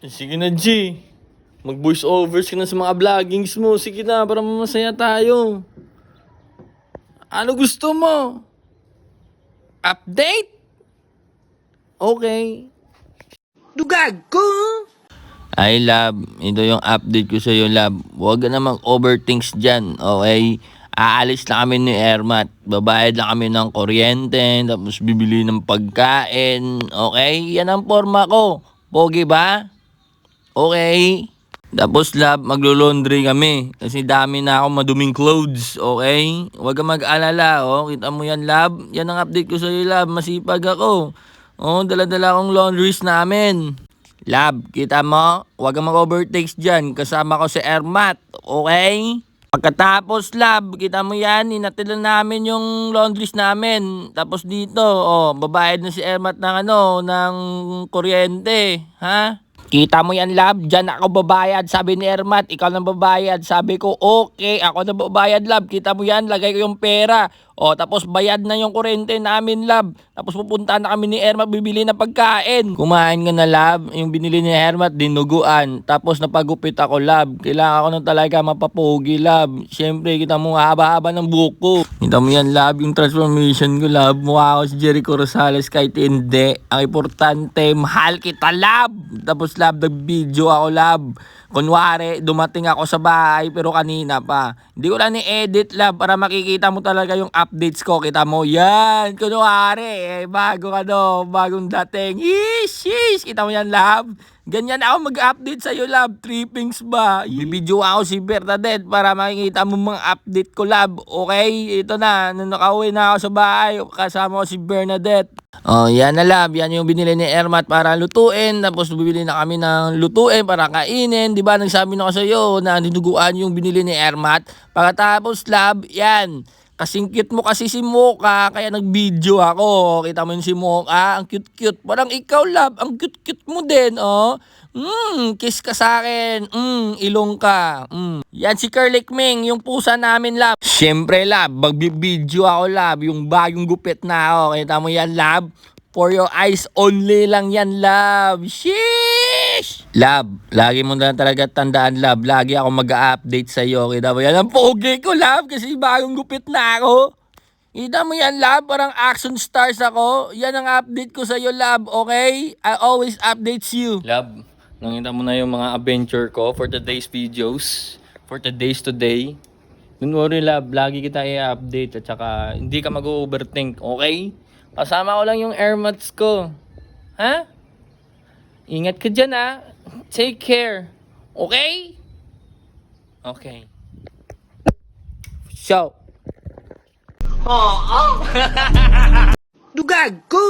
Sige na, G. Mag-voice overs ka na sa mga vloggings mo. Sige na, para masaya tayo. Ano gusto mo? Update? Okay. Dugag ko! Ay, love. Ito yung update ko sa'yo, love. Huwag ka na mag-overthinks dyan, okay? Aalis na kami ni Ermat. Babayad lang kami ng kuryente, tapos bibili ng pagkain, okay? Yan ang forma ko. Pogi ba? Okay? Tapos, love, maglo-laundry kami. Kasi dami na ako maduming clothes, okay? Huwag kang mag-alala, oh. Kita mo yan, love? Yan ang update ko sa'yo, love. Masipag ako. Oh, dala-dala akong laundries namin. Love, kita mo? Huwag kang mag-overtakes dyan. Kasama ko si Ermat, okay? Pagkatapos, love, kita mo yan, inatilan namin yung laundries namin. Tapos dito, oh, babayad na si Ermat ng ng kuryente, ha? Kita mo yan, love, dyan ako babayad, sabi ni Ermat, ikaw nang babayad. Sabi ko, okay, ako na babayad, love. Kita mo yan, lagay ko yung pera. O, tapos bayad na yung kuryente namin, love. Tapos pupunta na kami ni Ermat, bibili na pagkain. Kumain ka na, love. Yung binili ni Ermat, dinuguan. Tapos napagupit ako, love. Kailangan ko na talaga mapapogi, love. Siyempre, kita mo haba-haba ng buko. Kita mo yan, love, yung transformation ko, love. Mukha ako si Jericho Rosales kahit hindi. Ang importante, mahal kita, love. Tapos, love, nag-video ako, love. Kunwari, dumating ako sa bahay pero kanina pa. Hindi ko lang ni-edit, love, para makikita mo talaga yung updates ko. Kita mo, yan. Kunwari, bago bagong dating. Ish. Kita mo yan, love. Ganyan ako mag-update sa'yo, love. Trippings ba? Bibidyo ako si Bernadette para makikita mo mga update ko, love. Okay? Ito na. Nung nakauwi na ako sa bahay, kasama ko si Bernadette. Oh, yan na, love. Yan yung binili ni Ermat para lutuin. Tapos bibili na kami ng lutuin para kainin. Diba, nagsabi na ako sa'yo na dinuguan yung binili ni Ermat. Pagkatapos, love, yan. Kasing cute mo kasi si Mocha, kaya nag-video ako. Kita mo yung si Mocha, ang cute-cute. Parang ikaw, love, ang cute-cute mo din, oh. Kiss ka sa akin. Ilong ka. Yan si Curly Ming, yung pusa namin, love. Siyempre, love, mag-video ako, love. Yung bagong gupit na ako. Kita mo yan, love. For your eyes only lang yan, love. Sheesh! Love, lagi mo na talaga tandaan, love. Lagi ako mag-update sa'yo. Kita mo yan, ang pogi ko, love. Kasi bagong gupit na ako. Kita mo yan, love. Parang action stars ako. Yan ang update ko sa'yo, love. Okay? I always updates you. Love, nakita mo na yung mga adventure ko for today's videos. For today's today. Don't worry, love. Lagi kita i-update. At saka, hindi ka mag-overthink. Okay? Kasama ko lang yung airmats ko. Ha? Ingat ka dyan, ha? Take care. Okay? Okay. So. Oh. Dugag ko.